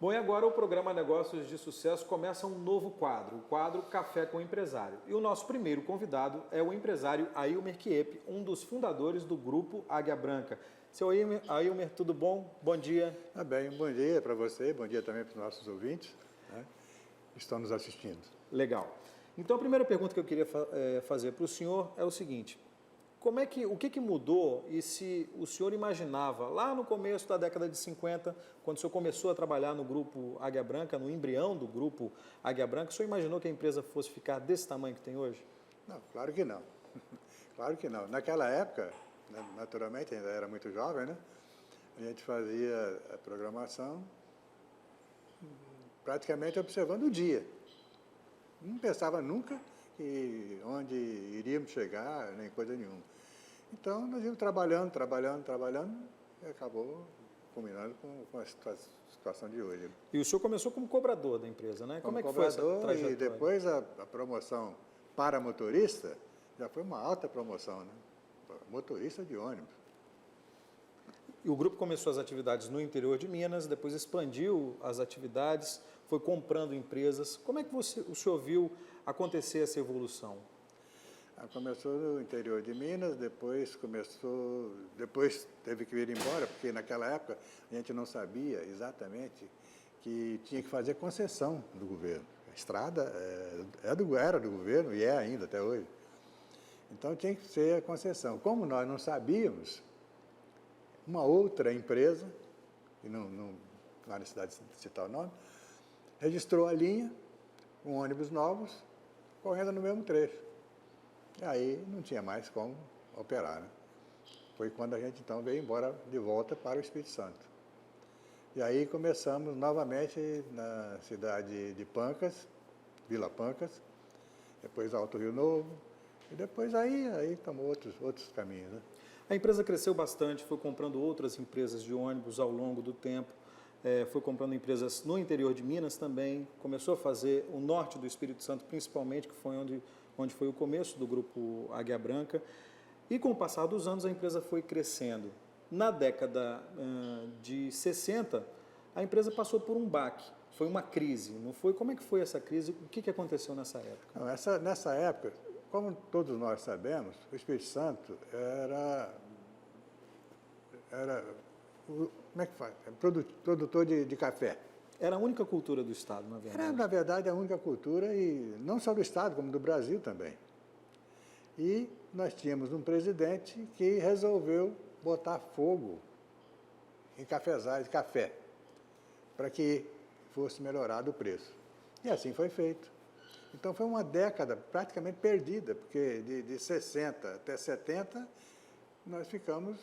Bom, e agora o programa Negócios de Sucesso começa um novo quadro, o quadro Café com o Empresário. E o nosso primeiro convidado é o empresário Ailmer Chiep, um dos fundadores do grupo Águia Branca. Seu Ailmer, tudo bom? Bom dia. Tá bem, bom dia para você, bom dia também para os nossos ouvintes, né, que estão nos assistindo. Legal. Então a primeira pergunta que eu queria fazer para o senhor é o seguinte: o que mudou e se o senhor imaginava lá no começo da década de 50, quando o senhor começou a trabalhar no grupo Águia Branca, no embrião do grupo Águia Branca, o senhor imaginou que a empresa fosse ficar desse tamanho que tem hoje? Não, claro que não. Claro que não. Naquela época, naturalmente, ainda era muito jovem, né? A gente fazia a programação praticamente observando o dia. Não pensava nunca que onde iríamos chegar, nem coisa nenhuma. Então, nós íamos trabalhando e acabou combinando com a situação de hoje. E o senhor começou como cobrador da empresa, né? Como é que foi essa trajetória? E depois a promoção para motorista já foi uma alta promoção, né? Motorista de ônibus. E o grupo começou as atividades no interior de Minas, depois expandiu as atividades, foi comprando empresas. Como é que o senhor viu acontecer essa evolução? Começou no interior de Minas, depois teve que ir embora, porque naquela época a gente não sabia exatamente que tinha que fazer concessão do governo. A estrada era do governo e é ainda até hoje. Então tinha que ser a concessão. Como nós não sabíamos, uma outra empresa, e não lá na cidade de citar o nome, registrou a linha com ônibus novos, correndo no mesmo trecho. E aí não tinha mais como operar, né? Foi quando a gente então veio embora de volta para o Espírito Santo. E aí começamos novamente na cidade de Pancas, Vila Pancas, depois Alto Rio Novo, e depois aí tomou outros caminhos, né? A empresa cresceu bastante, foi comprando outras empresas de ônibus ao longo do tempo, foi comprando empresas no interior de Minas também, começou a fazer o norte do Espírito Santo, principalmente, que foi onde foi o começo do grupo Águia Branca. E com o passar dos anos, a empresa foi crescendo. Na década de 60, a empresa passou por um baque, foi uma crise, não foi? Como é que foi essa crise? O que aconteceu nessa época? Não, nessa época, como todos nós sabemos, o Espírito Santo era como é que faz? Produtor de café. Era a única cultura do Estado, na verdade. Era, na verdade, a única cultura, e não só do Estado, como do Brasil também. E nós tínhamos um presidente que resolveu botar fogo em cafezais de café, para que fosse melhorado o preço. E assim foi feito. Então foi uma década praticamente perdida, porque de 60 até 70 nós ficamos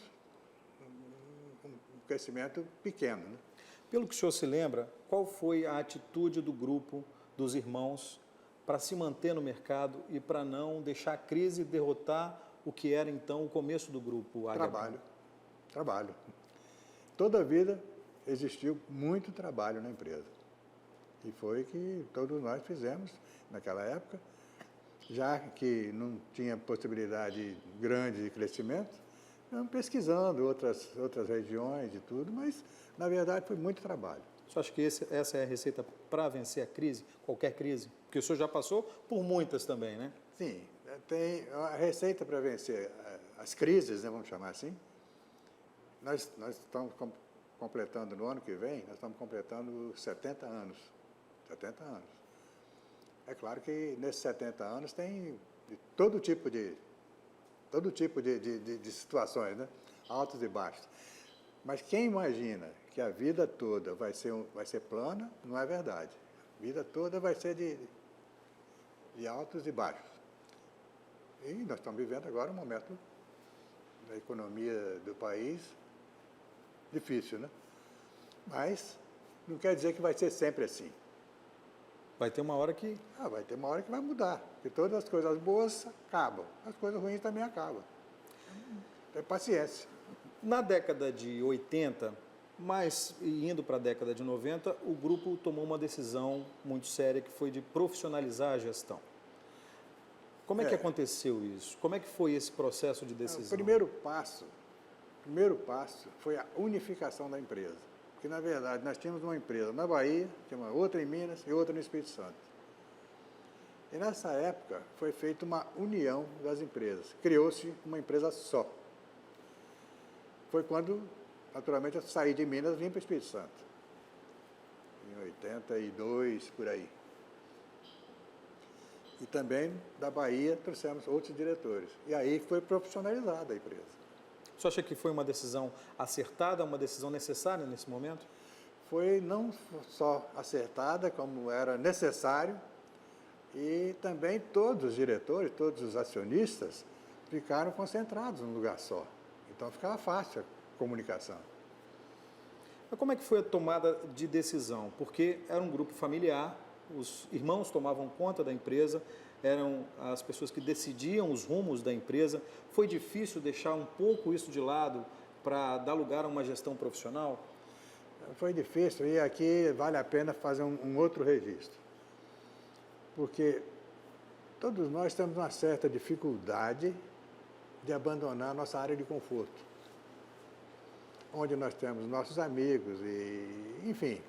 um crescimento pequeno, né? Pelo que o senhor se lembra, qual foi a atitude do grupo, dos irmãos, para se manter no mercado e para não deixar a crise derrotar o que era então o começo do grupo Águia Branca? Trabalho. Toda a vida existiu muito trabalho na empresa. E foi que todos nós fizemos naquela época, já que não tinha possibilidade grande de crescimento, estamos pesquisando outras regiões e tudo, mas na verdade foi muito trabalho. O senhor acha que essa é a receita para vencer a crise, qualquer crise? Porque o senhor já passou por muitas também, né? Sim, tem a receita para vencer as crises, né, vamos chamar assim. Nós estamos completando no ano que vem, nós estamos completando 70 anos. 70 anos. É claro que nesses 70 anos tem todo tipo de situações, né? Altos e baixos. Mas quem imagina que a vida toda vai ser plana, não é verdade. A vida toda vai ser de altos e baixos. E nós estamos vivendo agora um momento da economia do país difícil, né? Mas não quer dizer que vai ser sempre assim. Vai ter uma hora que... vai ter uma hora que vai mudar, porque todas as coisas boas acabam, as coisas ruins também acabam. Tem paciência. Na década de 80, mas indo para a década de 90, o grupo tomou uma decisão muito séria, que foi de profissionalizar a gestão. Como é que aconteceu isso? Como é que foi esse processo de decisão? O primeiro passo foi a unificação da empresa. Porque, na verdade, nós tínhamos uma empresa na Bahia, tinha uma outra em Minas e outra no Espírito Santo. E nessa época foi feita uma união das empresas, criou-se uma empresa só. Foi quando, naturalmente, eu saí de Minas e vim para o Espírito Santo, em 82, por aí. E também da Bahia trouxemos outros diretores. E aí foi profissionalizada a empresa. Você acha que foi uma decisão acertada, uma decisão necessária nesse momento? Foi não só acertada, como era necessário, e também todos os diretores, todos os acionistas ficaram concentrados num lugar só. Então ficava fácil a comunicação. Mas como é que foi a tomada de decisão? Porque era um grupo familiar, os irmãos tomavam conta da empresa, eram as pessoas que decidiam os rumos da empresa. Foi difícil deixar um pouco isso de lado para dar lugar a uma gestão profissional? Foi difícil e aqui vale a pena fazer um outro registro. Porque todos nós temos uma certa dificuldade de abandonar nossa área de conforto, onde nós temos nossos amigos e, enfim,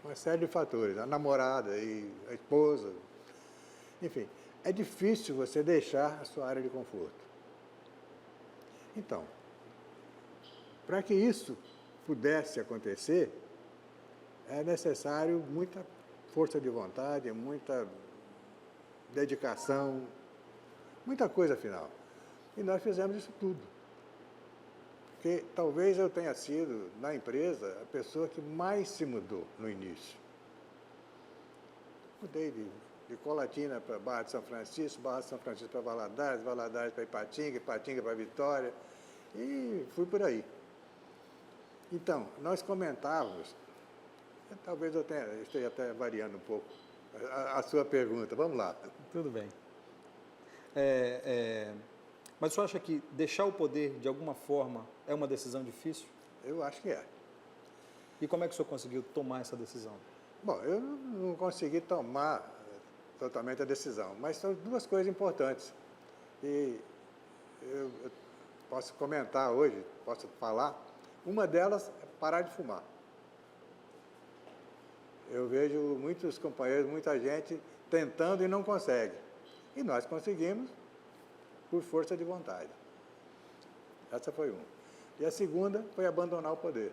uma série de fatores, a namorada e a esposa, enfim, é difícil você deixar a sua área de conforto. Então, para que isso pudesse acontecer, é necessário muita força de vontade, muita dedicação, muita coisa afinal. E nós fizemos isso tudo. Porque talvez eu tenha sido, na empresa, a pessoa que mais se mudou no início. Mudei de Colatina para Barra de São Francisco, Barra de São Francisco para Valadares, Valadares para Ipatinga, Ipatinga para Vitória, e fui por aí. Então, nós comentávamos, talvez eu esteja até variando um pouco a sua pergunta, vamos lá. Tudo bem. Mas você acha que deixar o poder, de alguma forma, é uma decisão difícil? Eu acho que é. E como é que o senhor conseguiu tomar essa decisão? Bom, eu não consegui tomar totalmente a decisão, mas são duas coisas importantes. E eu posso comentar hoje, posso falar. Uma delas é parar de fumar. Eu vejo muitos companheiros, muita gente tentando e não consegue. E nós conseguimos por força de vontade. Essa foi uma. E a segunda foi abandonar o poder.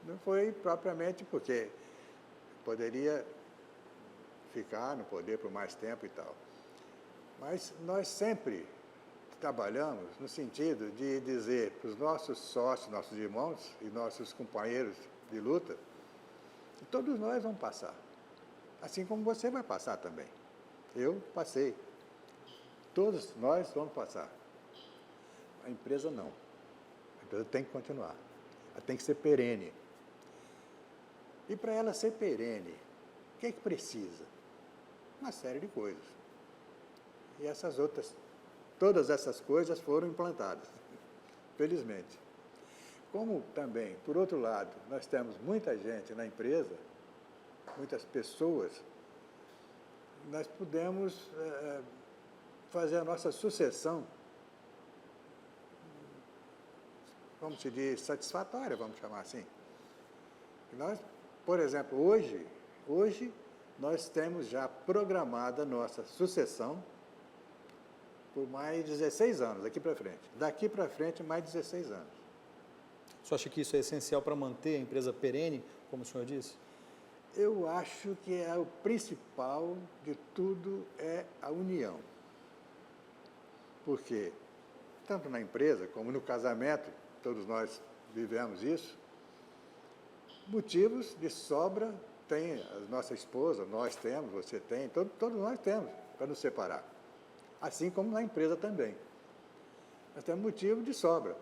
Não foi propriamente porque poderia ficar no poder por mais tempo e tal. Mas nós sempre trabalhamos no sentido de dizer para os nossos sócios, nossos irmãos e nossos companheiros de luta, que todos nós vamos passar. Assim como você vai passar também. Eu passei. Todos nós vamos passar. A empresa não. A empresa tem que continuar. Ela tem que ser perene. E para ela ser perene, o que é que precisa? Uma série de coisas. E essas outras, todas essas coisas foram implantadas, felizmente. Como também, por outro lado, nós temos muita gente na empresa, muitas pessoas, nós pudemos fazer a nossa sucessão, vamos dizer, satisfatória, vamos chamar assim. Nós, por exemplo, hoje nós temos já programada a nossa sucessão por mais 16 anos, daqui para frente. Daqui para frente, mais 16 anos. O senhor acha que isso é essencial para manter a empresa perene, como o senhor disse? Eu acho que o principal de tudo é a união. Porque, tanto na empresa como no casamento, todos nós vivemos isso, motivos de sobra tem a nossa esposa, nós temos, você tem, todos nós temos para nos separar. Assim como na empresa também. Nós temos motivo de sobra.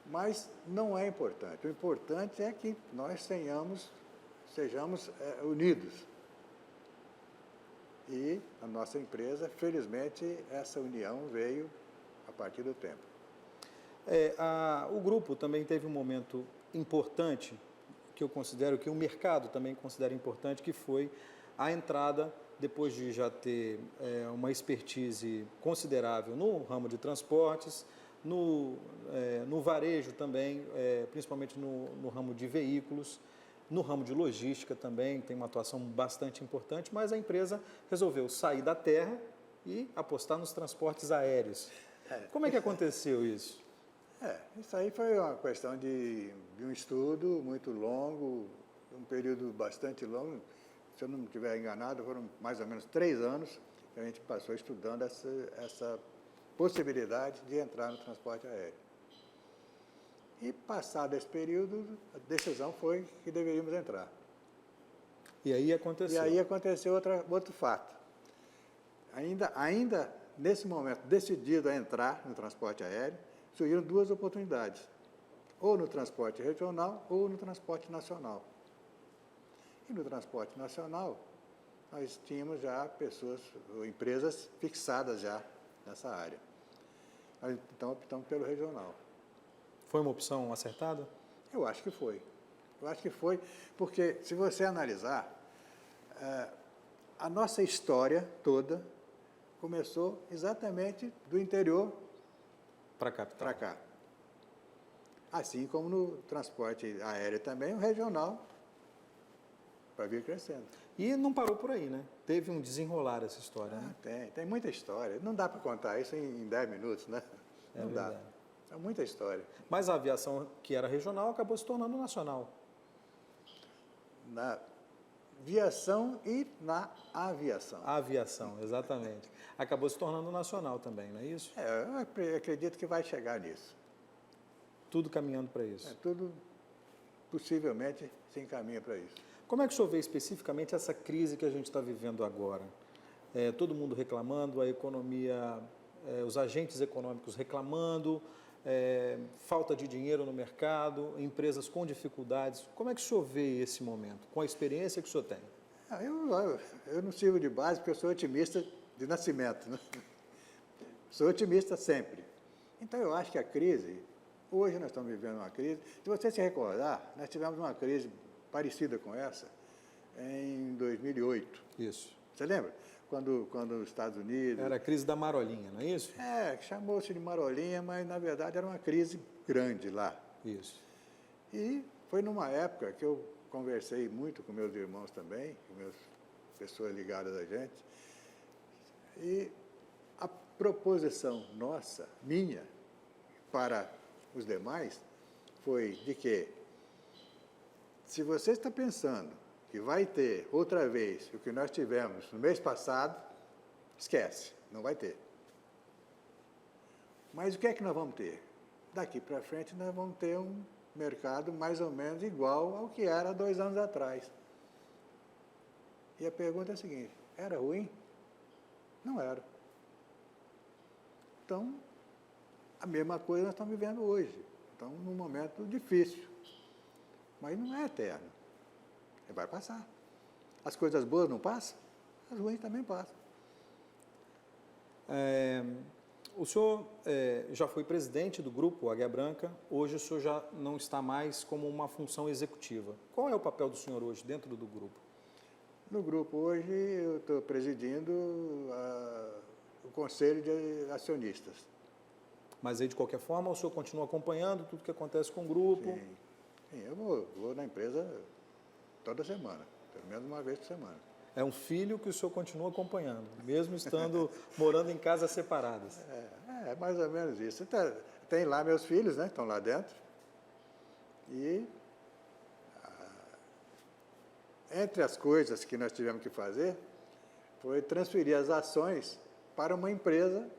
Mas não é importante. O importante é que nós sejamos unidos. E a nossa empresa, felizmente, essa união veio a partir do tempo. O grupo também teve um momento importante, que eu considero que o mercado também considera importante, que foi a entrada, depois de já ter uma expertise considerável no ramo de transportes, no varejo também, principalmente no ramo de veículos, no ramo de logística também, tem uma atuação bastante importante, mas a empresa resolveu sair da terra e apostar nos transportes aéreos. Como é que aconteceu isso? Isso aí foi uma questão de um estudo muito longo, um período bastante longo. Se eu não estiver enganado, foram mais ou menos 3 anos que a gente passou estudando essa possibilidade de entrar no transporte aéreo. E passado esse período, a decisão foi que deveríamos entrar. E aí aconteceu? E aí aconteceu outro fato. Ainda nesse momento, decidido a entrar no transporte aéreo, surgiram 2 oportunidades, ou no transporte regional ou no transporte nacional. E no transporte nacional, nós tínhamos já pessoas, ou empresas fixadas já nessa área. Nós, então, optamos pelo regional. Foi uma opção acertada? Eu acho que foi. Eu acho que foi, porque se você analisar, a nossa história toda começou exatamente do interior para a capital. Para cá. Assim como no transporte aéreo também, o regional vai vir crescendo. E não parou por aí, né? Teve um desenrolar essa história, né? Tem muita história. Não dá para contar isso em 10 minutos, né? Não dá. É muita história. Mas a aviação que era regional acabou se tornando nacional. Na viação e na aviação. A aviação, exatamente. Acabou se tornando nacional também, não é isso? Eu acredito que vai chegar nisso. Tudo caminhando para isso. Tudo possivelmente se encaminha para isso. Como é que o senhor vê especificamente essa crise que a gente está vivendo agora? Todo mundo reclamando, a economia, os agentes econômicos reclamando, falta de dinheiro no mercado, empresas com dificuldades. Como é que o senhor vê esse momento, com a experiência que o senhor tem? Eu não sirvo de base porque eu sou otimista de nascimento, né? Sou otimista sempre. Então, eu acho que a crise, hoje nós estamos vivendo uma crise, se você se recordar, nós tivemos uma crise parecida com essa em 2008. Isso. Você lembra? Quando os Estados Unidos... Era a crise da marolinha, não é isso? Chamou-se de marolinha, mas na verdade era uma crise grande lá. Isso. E foi numa época que eu conversei muito com meus irmãos também, com pessoas ligadas a gente, e a proposição minha, para os demais, foi de que, se você está pensando que vai ter outra vez o que nós tivemos no mês passado, esquece, não vai ter. Mas o que é que nós vamos ter? Daqui para frente nós vamos ter um mercado mais ou menos igual ao que era 2 anos atrás. E a pergunta é a seguinte, era ruim? Não era. Então, a mesma coisa nós estamos vivendo hoje. Então, num momento difícil. Mas não é eterno. Vai passar. As coisas boas não passam, as ruins também passam. O senhor já foi presidente do grupo Águia Branca, hoje o senhor já não está mais como uma função executiva. Qual é o papel do senhor hoje dentro do grupo? No grupo hoje eu estou presidindo o conselho de acionistas. Mas aí de qualquer forma o senhor continua acompanhando tudo que acontece com o grupo? Sim, eu vou na empresa toda semana, pelo menos uma vez por semana. É um filho que o senhor continua acompanhando, mesmo estando morando em casas separadas. É mais ou menos isso. Tem lá meus filhos, né? Estão lá dentro. E entre as coisas que nós tivemos que fazer, foi transferir as ações para uma empresa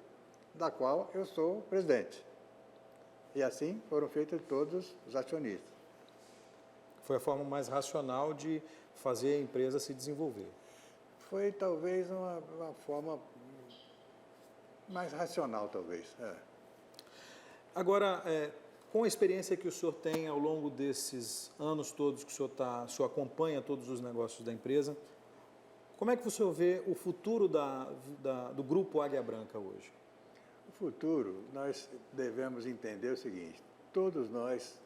da qual eu sou presidente. E assim foram feitos todos os acionistas. Foi a forma mais racional de fazer a empresa se desenvolver. Foi talvez uma forma mais racional, talvez. Agora, com a experiência que o senhor tem ao longo desses anos todos que o senhor acompanha todos os negócios da empresa, como é que o senhor vê o futuro do grupo Águia Branca hoje? O futuro, nós devemos entender o seguinte, todos nós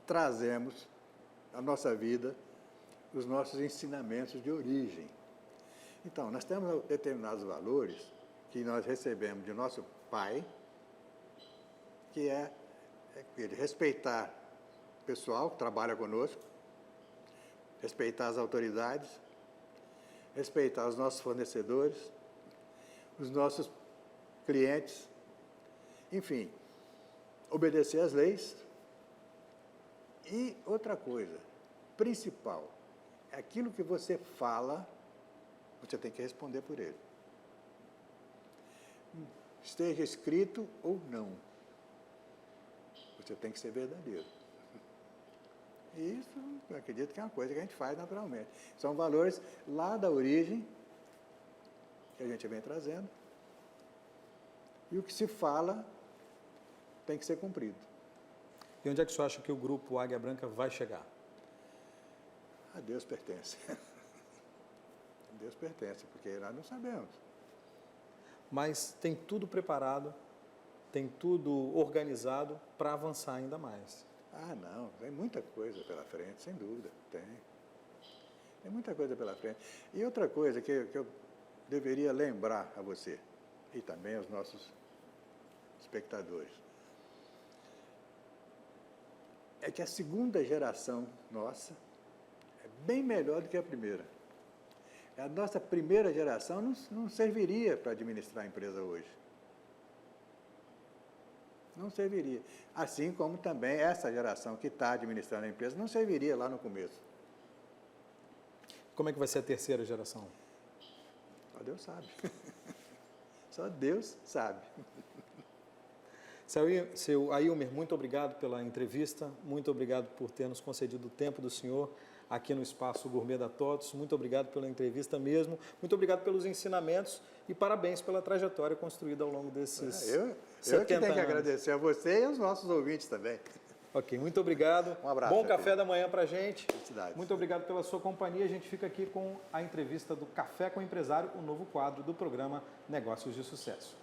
trazemos à nossa vida os nossos ensinamentos de origem. Então, nós temos determinados valores que nós recebemos de nosso pai, que é ele respeitar o pessoal que trabalha conosco, respeitar as autoridades, respeitar os nossos fornecedores, os nossos clientes, enfim, obedecer às leis. E outra coisa, principal, aquilo que você fala, você tem que responder por ele. Esteja escrito ou não, você tem que ser verdadeiro. E isso, eu acredito que é uma coisa que a gente faz naturalmente. São valores lá da origem, que a gente vem trazendo, e o que se fala tem que ser cumprido. E onde é que o senhor acha que o grupo Águia Branca vai chegar? A Deus pertence. A Deus pertence, porque nós não sabemos. Mas tem tudo preparado, tem tudo organizado para avançar ainda mais. Ah, não, tem muita coisa pela frente, sem dúvida, tem. Tem muita coisa pela frente. E outra coisa que eu deveria lembrar a você, e também aos nossos espectadores, é que a segunda geração nossa é bem melhor do que a primeira. A nossa primeira geração não serviria para administrar a empresa hoje. Não serviria. Assim como também essa geração que está administrando a empresa não serviria lá no começo. Como é que vai ser a terceira geração? Só Deus sabe. Só Deus sabe. Seu Ailmer, muito obrigado pela entrevista, muito obrigado por ter nos concedido o tempo do senhor aqui no Espaço Gourmet da TOTOS, muito obrigado pela entrevista mesmo, muito obrigado pelos ensinamentos e parabéns pela trajetória construída ao longo desses 70 anos. Eu que tenho que agradecer a você e aos nossos ouvintes também. Ok, muito obrigado. Um abraço. Bom café da manhã para a gente. Felicidades. Muito obrigado pela sua companhia. A gente fica aqui com a entrevista do Café com o Empresário, o novo quadro do programa Negócios de Sucesso.